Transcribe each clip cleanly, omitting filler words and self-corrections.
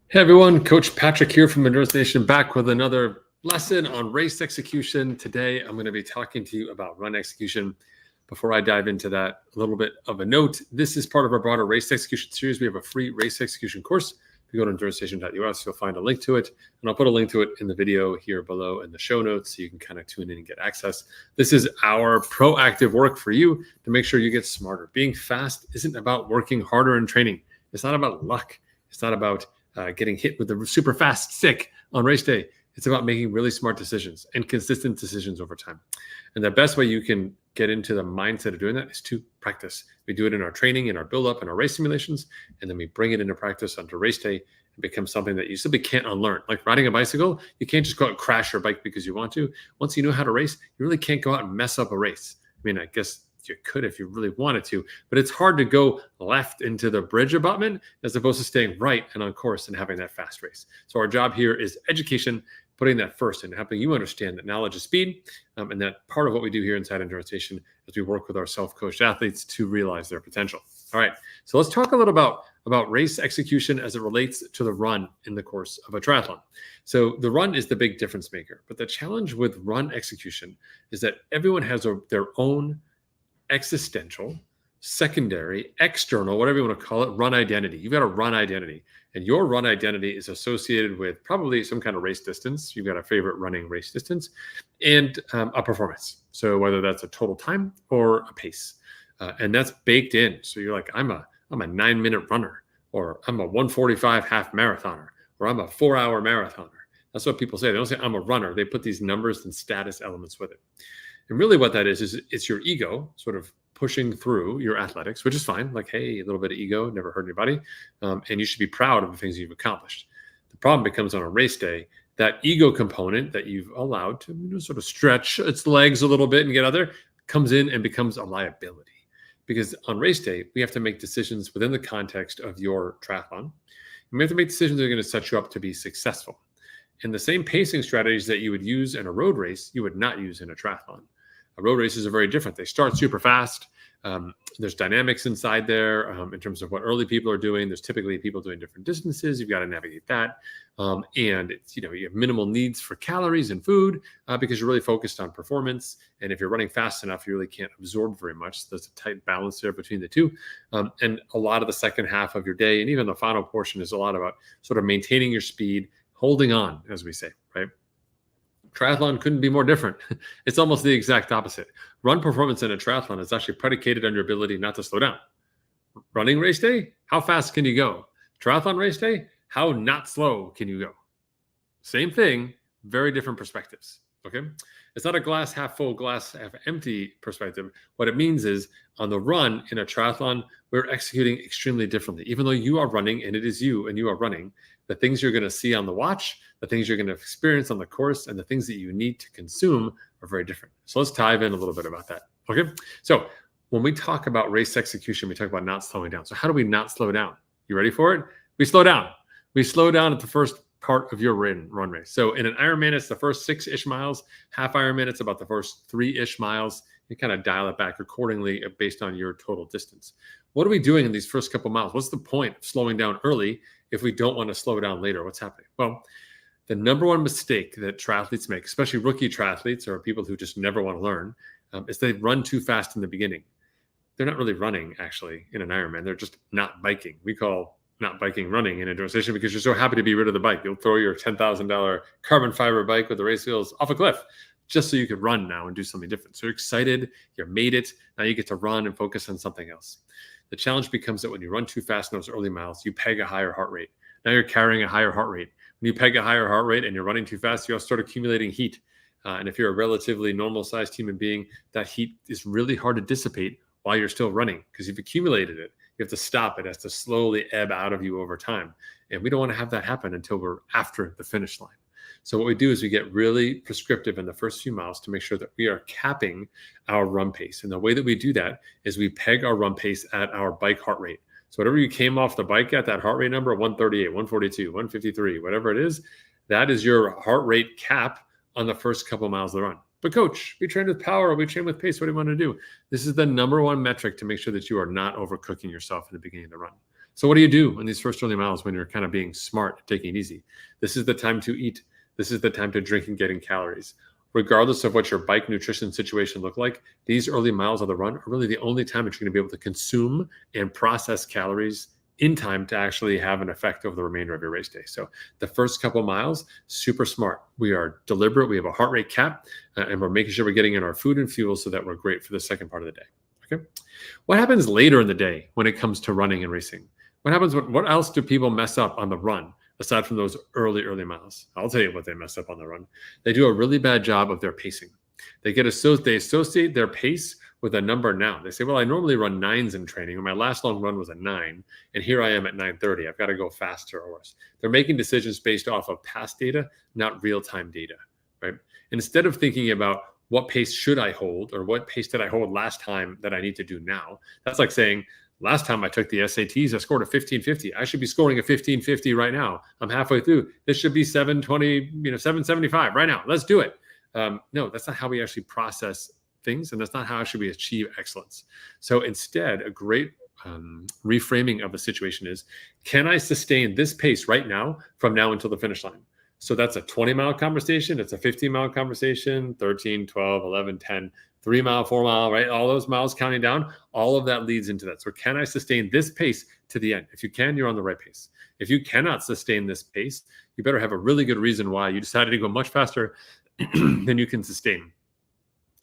Hey everyone, Coach Patrick here from Endurance Nation, back with another lesson on race execution. Today I'm going to be talking to you about run execution. Before I dive into that, a little bit of a note. This is part of our broader race execution series. We have a free race execution course. If you go to endurancenation.us, you'll find a link to it. And I'll put a link to it in the video here below in the show notes so you can kind of tune in and get access. This is our proactive work for you to make sure you get smarter. Being fast isn't about working harder in training. It's not about luck. It's not about getting hit with a super fast stick on race day. It's about making really smart decisions and consistent decisions over time. And the best way you can get into the mindset of doing that is to practice. We do it in our training, in our build-up, in our race simulations, and then we bring it into practice onto race day and become something that you simply can't unlearn. Like riding a bicycle, you can't just go out and crash your bike because you want to. Once you know how to race, you really can't go out and mess up a race. I mean, I guess you could if you really wanted to, but it's hard to go left into the bridge abutment as opposed to staying right and on course and having that fast race. So our job here is education, putting that first and helping you understand that knowledge is speed, and that part of what we do here inside Endurance Nation is we work with our self-coached athletes to realize their potential. All right, so let's talk a little about race execution as it relates to the run in the course of a triathlon. So the run is the big difference maker, but the challenge with run execution is that everyone has their own existential, secondary, external, whatever you want to call it, run identity. You've got a run identity, and your run identity is associated with probably some kind of race distance. You've got a favorite running race distance and a performance. So whether that's a total time or a pace, and that's baked in. So you're like, I'm a 9-minute runner, or I'm a 1:45 half marathoner, or I'm a 4-hour marathoner. That's what people say. They don't say I'm a runner. They put these numbers and status elements with it. And really what that is it's your ego sort of pushing through your athletics, which is fine. Like, hey, a little bit of ego, never hurt anybody. And you should be proud of the things you've accomplished. The problem becomes on a race day, that ego component that you've allowed to sort of stretch its legs a little bit and get out there comes in and becomes a liability. Because on race day, we have to make decisions within the context of your triathlon. And we have to make decisions that are going to set you up to be successful. And the same pacing strategies that you would use in a road race, you would not use in a triathlon. Road races are very different. They start super fast. There's dynamics inside there in terms of what early people are doing. There's typically people doing different distances. You've got to navigate that. And it's, you have minimal needs for calories and food because you're really focused on performance. And if you're running fast enough, you really can't absorb very much. So there's a tight balance there between the two. And a lot of the second half of your day, and even the final portion, is a lot about sort of maintaining your speed, holding on, as we say, right? Triathlon couldn't be more different. It's almost the exact opposite. Run performance in a triathlon is actually predicated on your ability not to slow down. Running race day, how fast can you go? Triathlon race day, how not slow can you go? Same thing, very different perspectives. Okay. It's not a glass half full, glass half empty perspective. What it means is on the run in a triathlon, we're executing extremely differently. Even though you are running and it is you and you are running, the things you're going to see on the watch, the things you're going to experience on the course, and the things that you need to consume are very different. So let's dive in a little bit about that. Okay. So when we talk about race execution, we talk about not slowing down. So how do we not slow down? You ready for it? We slow down. We slow down at the first part of your run race. So in an Ironman, it's the first 6-ish miles. Half Ironman, it's about the first 3-ish miles. You kind of dial it back accordingly based on your total distance. What are we doing in these first couple miles? What's the point of slowing down early if we don't want to slow down later? What's happening? Well, the number one mistake that triathletes make, especially rookie triathletes or people who just never want to learn, is they run too fast in the beginning. They're not really running, actually, in an Ironman. They're just not biking. We call not biking running in Endurance Nation because you're so happy to be rid of the bike. You'll throw your $10,000 carbon fiber bike with the race wheels off a cliff just so you could run now and do something different. So you're excited, you made it, now you get to run and focus on something else. The challenge becomes that when you run too fast in those early miles, you peg a higher heart rate. Now you're carrying a higher heart rate. When you peg a higher heart rate and you're running too fast, you'll start accumulating heat. And if you're a relatively normal-sized human being, that heat is really hard to dissipate while you're still running because you've accumulated it. You have to stop. It has to slowly ebb out of you over time. And we don't want to have that happen until we're after the finish line. So what we do is we get really prescriptive in the first few miles to make sure that we are capping our run pace. And the way that we do that is we peg our run pace at our bike heart rate. So whatever you came off the bike at, that heart rate number, 138, 142, 153, whatever it is, that is your heart rate cap on the first couple miles of the run. But coach, we train with power, we train with pace. What do you want to do? This is the number one metric to make sure that you are not overcooking yourself in the beginning of the run. So what do you do in these first early miles when you're kind of being smart, taking it easy? This is the time to eat. This is the time to drink and getting calories. Regardless of what your bike nutrition situation look like, these early miles of the run are really the only time that you're going to be able to consume and process calories in time to actually have an effect over the remainder of your race day. So the first couple of miles, super smart. We are deliberate. We have a heart rate cap, and we're making sure we're getting in our food and fuel so that we're great for the second part of the day. Okay. What happens later in the day when it comes to running and racing? What else do people mess up on the run aside from those early miles? I'll tell you what they mess up on the run. They do a really bad job of their pacing. They associate their pace with a number now. They say, well, I normally run 9s in training, and my last long run was a 9, and here I am at 9:30. I've got to go faster or worse. They're making decisions based off of past data, not real-time data, right? Instead of thinking about what pace should I hold or what pace did I hold last time that I need to do now, that's like saying, last time I took the SATs, I scored a 1550. I should be scoring a 1550 right now. I'm halfway through. This should be 720, 775 right now. Let's do it. No, that's not how we actually process things, and that's not how actually we achieve excellence. So instead, a great reframing of the situation is, can I sustain this pace right now from now until the finish line? So that's a 20-mile conversation. It's a 15-mile conversation, 13, 12, 11, 10, 3-mile, 4-mile, right? All those miles counting down, all of that leads into that. So can I sustain this pace to the end? If you can, you're on the right pace. If you cannot sustain this pace, you better have a really good reason why you decided to go much faster than you can sustain.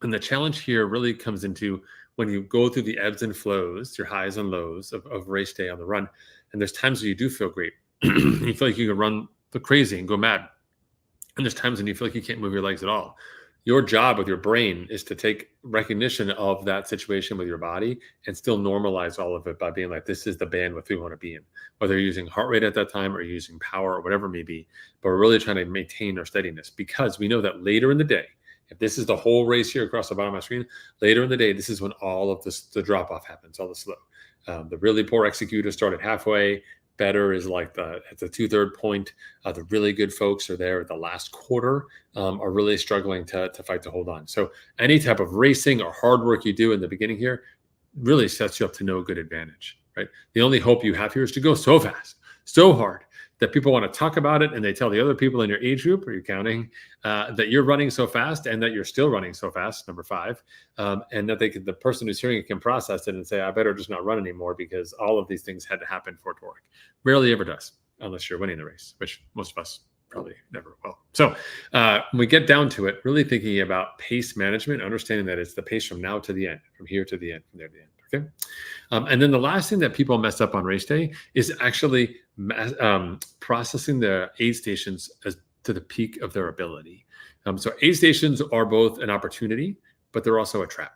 And the challenge here really comes into when you go through the ebbs and flows, your highs and lows of race day on the run. And there's times where you do feel great. You feel like you can run the crazy and go mad. And there's times when you feel like you can't move your legs at all. Your job with your brain is to take recognition of that situation with your body and still normalize all of it by being like, this is the bandwidth we want to be in, whether you're using heart rate at that time or using power or whatever it may be. But we're really trying to maintain our steadiness, because we know that later in the day, if this is the whole race here across the bottom of my screen, later in the day, this is when all of the drop-off happens, all the slow. The really poor executors start at halfway. Better is like at the 2/3 point. The really good folks are there at the last quarter, are really struggling to fight to hold on. So any type of racing or hard work you do in the beginning here really sets you up to no good advantage, right? The only hope you have here is to go so fast, so hard, that people want to talk about it, and they tell the other people in your age group, are you counting, that you're running so fast and that you're still running so fast, number 5, and that the person who's hearing it can process it and say, I better just not run anymore because all of these things had to happen for it to work. Rarely ever does, unless you're winning the race, which most of us probably never will. So when we get down to it, really thinking about pace management, understanding that it's the pace from now to the end, from here to the end, from there to the end. Okay. And then the last thing that people mess up on race day is actually processing the aid stations as to the peak of their ability. So aid stations are both an opportunity, but they're also a trap.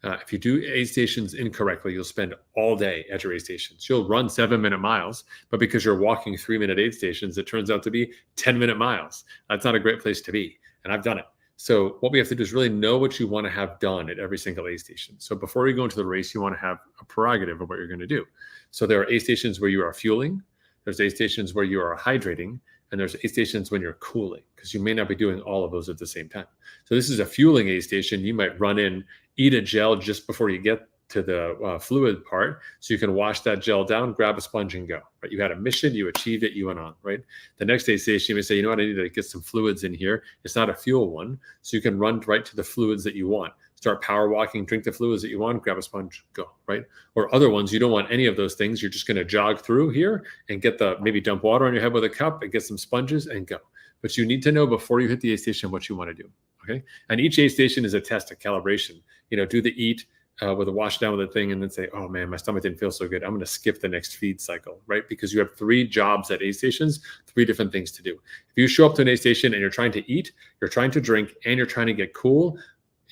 If you do aid stations incorrectly, you'll spend all day at your aid stations. You'll run 7-minute miles, but because you're walking 3-minute aid stations, it turns out to be 10-minute miles. That's not a great place to be. And I've done it. So what we have to do is really know what you want to have done at every single aid station. So before you go into the race, you want to have a prerogative of what you're going to do. So there are aid stations where you are fueling. There's aid stations where you are hydrating. And there's aid stations when you're cooling, because you may not be doing all of those at the same time. So this is a fueling aid station. You might run in, eat a gel just before you get to the fluid part, so you can wash that gel down, grab a sponge and go, right? You had a mission, you achieved it, you went on, right? The next aid station, you may say, you know what, I need to get some fluids in here. It's not a fuel one, so you can run right to the fluids that you want. Start power walking, drink the fluids that you want, grab a sponge, go, right? Or other ones, you don't want any of those things. You're just going to jog through here and get maybe dump water on your head with a cup and get some sponges and go. But you need to know before you hit the aid station what you want to do, okay? And each aid station is a test, a calibration. Do the eat with a wash down with a thing and then say, oh man, my stomach didn't feel so good. I'm going to skip the next feed cycle, right? Because you have 3 jobs at aid stations, 3 different things to do. If you show up to an aid station and you're trying to eat, you're trying to drink, and you're trying to get cool,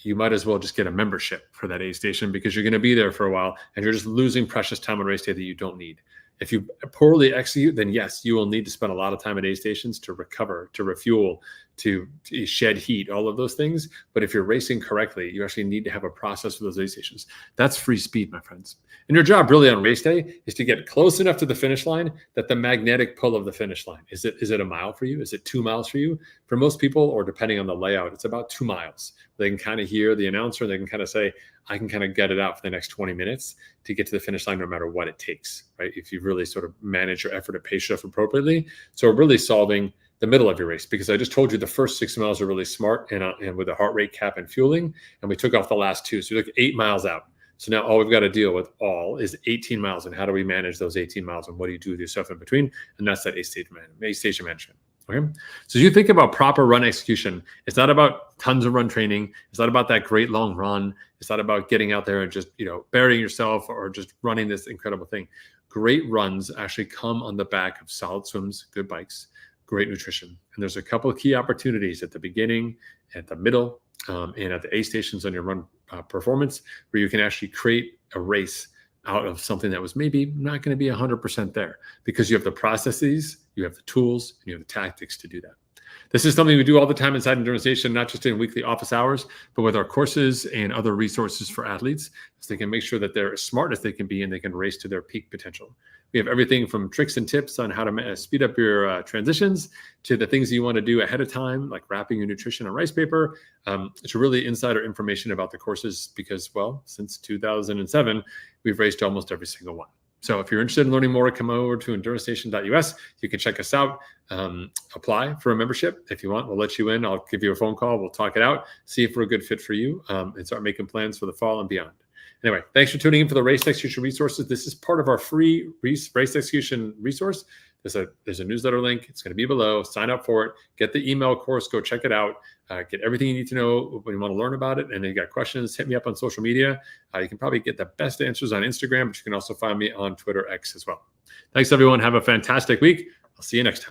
you might as well just get a membership for that aid station, because you're going to be there for a while and you're just losing precious time on race day that you don't need. If you poorly execute, then yes, you will need to spend a lot of time at aid stations to recover, to refuel, to shed heat, all of those things. But if you're racing correctly, you actually need to have a process for those aid stations. That's free speed, my friends. And your job really on race day is to get close enough to the finish line that the magnetic pull of the finish line, is it a mile for you? Is it 2 miles for you? For most people, or depending on the layout, it's about 2 miles. They can kind of hear the announcer. They can kind of say, I can kind of get it out for the next 20 minutes to get to the finish line, no matter what it takes, right? If you really sort of manage your effort and pace yourself appropriately. So we're really solving the middle of your race, because I just told you the first 6 miles are really smart and with a heart rate cap and fueling, and we took off the last 2. So we took 8 miles out. So now all we've got to deal with is 18 miles, and how do we manage those 18 miles, and what do you do with yourself in between? And that's that aid station management. Okay. So as you think about proper run execution, it's not about tons of run training. It's not about that great long run. It's not about getting out there and just, burying yourself or just running this incredible thing. Great runs actually come on the back of solid swims, good bikes, great nutrition. And there's a couple of key opportunities at the beginning, at the middle, and at the aid stations on your run performance, where you can actually create a race out of something that was maybe not going to be 100% there, because you have the processes, you have the tools, and you have the tactics to do that. This is something we do all the time inside Endurance Nation, not just in weekly office hours, but with our courses and other resources for athletes, so they can make sure that they're as smart as they can be and they can race to their peak potential. We have everything from tricks and tips on how to speed up your transitions, to the things you want to do ahead of time, like wrapping your nutrition on rice paper, to really insider information about the courses, because, well, since 2007, we've raced almost every single one. So if you're interested in learning more, come over to endurancenation.us. You can check us out, apply for a membership if you want. We'll let you in. I'll give you a phone call. We'll talk it out, see if we're a good fit for you, and start making plans for the fall and beyond. Anyway, thanks for tuning in for the race execution resources. This is part of our free race execution resource. There's a newsletter link. It's going to be below. Sign up for it. Get the email course. Go check it out. Get everything you need to know when you want to learn about it. And if you got questions, hit me up on social media. You can probably get the best answers on Instagram, but you can also find me on Twitter X as well. Thanks, everyone. Have a fantastic week. I'll see you next time.